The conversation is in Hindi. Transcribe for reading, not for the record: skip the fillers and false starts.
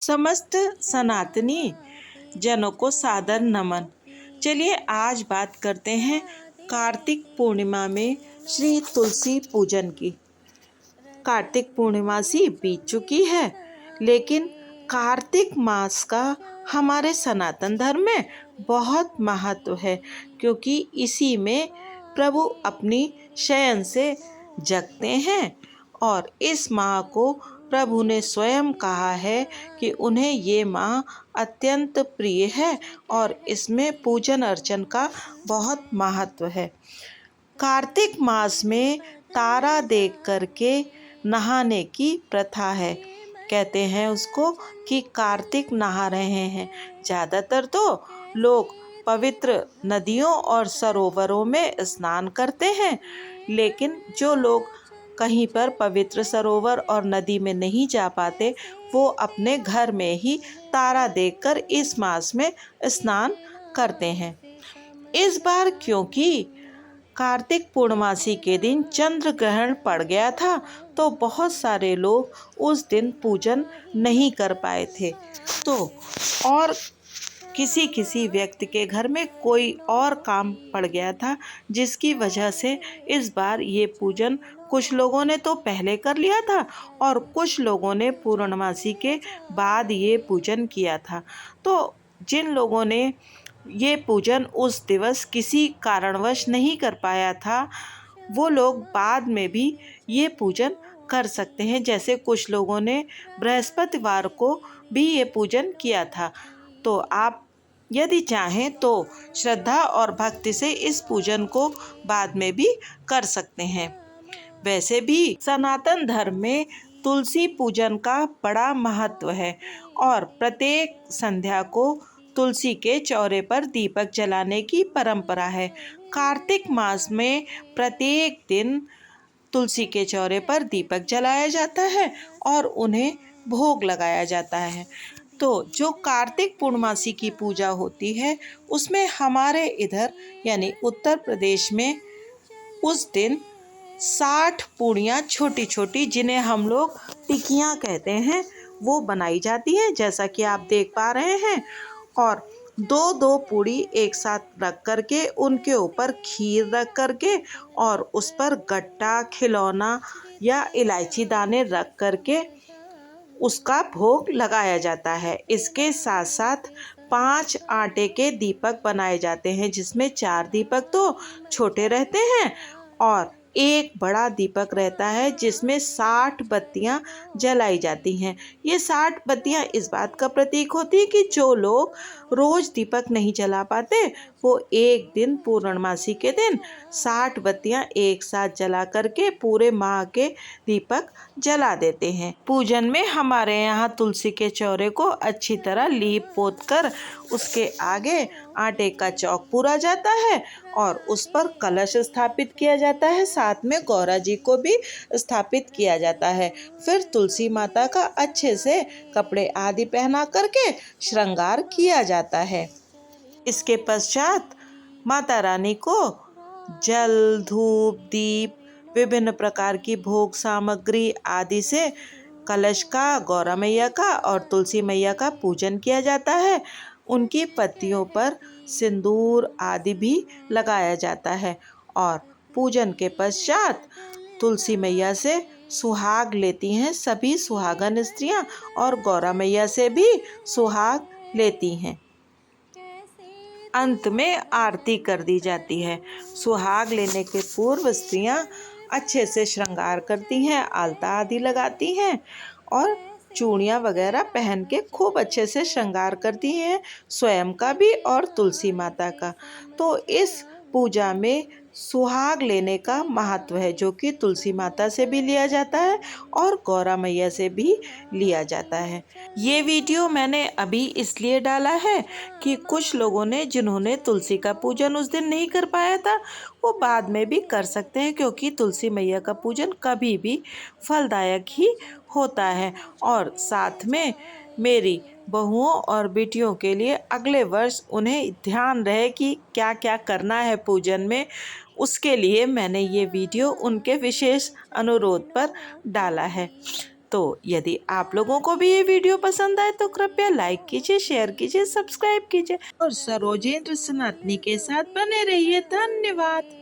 समस्त सनातनी जनों को सादर नमन। चलिए आज बात करते हैं कार्तिक पूर्णिमा में श्री तुलसी पूजन की। कार्तिक पूर्णिमा सी बीत चुकी है, लेकिन कार्तिक मास का हमारे सनातन धर्म में बहुत महत्व है, क्योंकि इसी में प्रभु अपनी शयन से जगते हैं और इस माह को प्रभु ने स्वयं कहा है कि उन्हें ये माह अत्यंत प्रिय है और इसमें पूजन अर्चन का बहुत महत्व है। कार्तिक मास में तारा देख करके नहाने की प्रथा है। कहते हैं उसको कि कार्तिक नहा रहे हैं। ज़्यादातर तो लोग पवित्र नदियों और सरोवरों में स्नान करते हैं, लेकिन जो लोग कहीं पर पवित्र सरोवर और नदी में नहीं जा पाते, वो अपने घर में ही तारा देखकर इस मास में स्नान करते हैं। इस बार क्योंकि कार्तिक पूर्णमासी के दिन चंद्र ग्रहण पड़ गया था, तो बहुत सारे लोग उस दिन पूजन नहीं कर पाए थे। तो और किसी किसी व्यक्ति के घर में कोई और काम पड़ गया था, जिसकी वजह से इस बार ये पूजन कुछ लोगों ने तो पहले कर लिया था और कुछ लोगों ने पूर्णमासी के बाद ये पूजन किया था। तो जिन लोगों ने ये पूजन उस दिवस किसी कारणवश नहीं कर पाया था, वो लोग बाद में भी ये पूजन कर सकते हैं। जैसे कुछ लोगों ने बृहस्पतिवार को भी ये पूजन किया था। तो आप यदि चाहें तो श्रद्धा और भक्ति से इस पूजन को बाद में भी कर सकते हैं। वैसे भी सनातन धर्म में तुलसी पूजन का बड़ा महत्व है और प्रत्येक संध्या को तुलसी के चौरे पर दीपक जलाने की परंपरा है। कार्तिक मास में प्रत्येक दिन तुलसी के चौरे पर दीपक जलाया जाता है और उन्हें भोग लगाया जाता है। तो जो कार्तिक पूर्णमासी की पूजा होती है, उसमें हमारे इधर यानी उत्तर प्रदेश में उस दिन 60 पूड़ियाँ छोटी छोटी, जिन्हें हम लोग टिकियाँ कहते हैं, वो बनाई जाती हैं, जैसा कि आप देख पा रहे हैं। और दो दो पूड़ी एक साथ रख करके उनके ऊपर खीर रख करके और उस पर गट्टा, खिलौना या इलायची दाने रख करके उसका भोग लगाया जाता है। इसके साथ साथ 5 आटे के दीपक बनाए जाते हैं, जिसमें 4 दीपक तो छोटे रहते हैं और एक बड़ा दीपक रहता है, जिसमें 60 बत्तियां जलाई जाती हैं। ये 60 बत्तियां इस बात का प्रतीक होती है कि जो लोग रोज दीपक नहीं जला पाते, वो एक दिन पूर्णमासी के दिन 60 बत्तियां एक साथ जला करके पूरे माह के दीपक जला देते हैं। पूजन में हमारे यहाँ तुलसी के चौरे को अच्छी तरह लीप पोत कर उसके आगे आटे का चौक पूरा जाता है और उस पर कलश स्थापित किया जाता है। साथ में गौरा जी को भी स्थापित किया जाता है। फिर तुलसी माता का अच्छे से कपड़े आदि पहना करके श्रृंगार किया जाता है। इसके पश्चात माता रानी को जल, धूप, दीप, विभिन्न प्रकार की भोग सामग्री आदि से कलश का, गौरा मैया का और तुलसी मैया का पूजन किया जाता है। उनकी पत्तियों पर सिंदूर आदि भी लगाया जाता है और पूजन के पश्चात तुलसी मैया से सुहाग लेती हैं सभी सुहागन स्त्रियां और गौरा मैया से भी सुहाग लेती हैं। अंत में आरती कर दी जाती है। सुहाग लेने के पूर्व स्त्रियां अच्छे से श्रृंगार करती हैं, आलता आदि लगाती हैं और चूड़ियाँ वगैरह पहन के खूब अच्छे से श्रृंगार करती हैं, स्वयं का भी और तुलसी माता का। तो इस पूजा में सुहाग लेने का महत्व है, जो कि तुलसी माता से भी लिया जाता है और गौरा मैया से भी लिया जाता है। ये वीडियो मैंने अभी इसलिए डाला है कि कुछ लोगों ने, जिन्होंने तुलसी का पूजन उस दिन नहीं कर पाया था, वो बाद में भी कर सकते हैं, क्योंकि तुलसी मैया का पूजन कभी भी फलदायक ही होता है। और साथ में मेरी बहुओं और बेटियों के लिए अगले वर्ष उन्हें ध्यान रहे कि क्या क्या करना है पूजन में, उसके लिए मैंने ये वीडियो उनके विशेष अनुरोध पर डाला है। तो यदि आप लोगों को भी ये वीडियो पसंद आए तो कृपया लाइक कीजिए, शेयर कीजिए, सब्सक्राइब कीजिए और सरोजेंद्र सनातनी के साथ बने रहिए। धन्यवाद।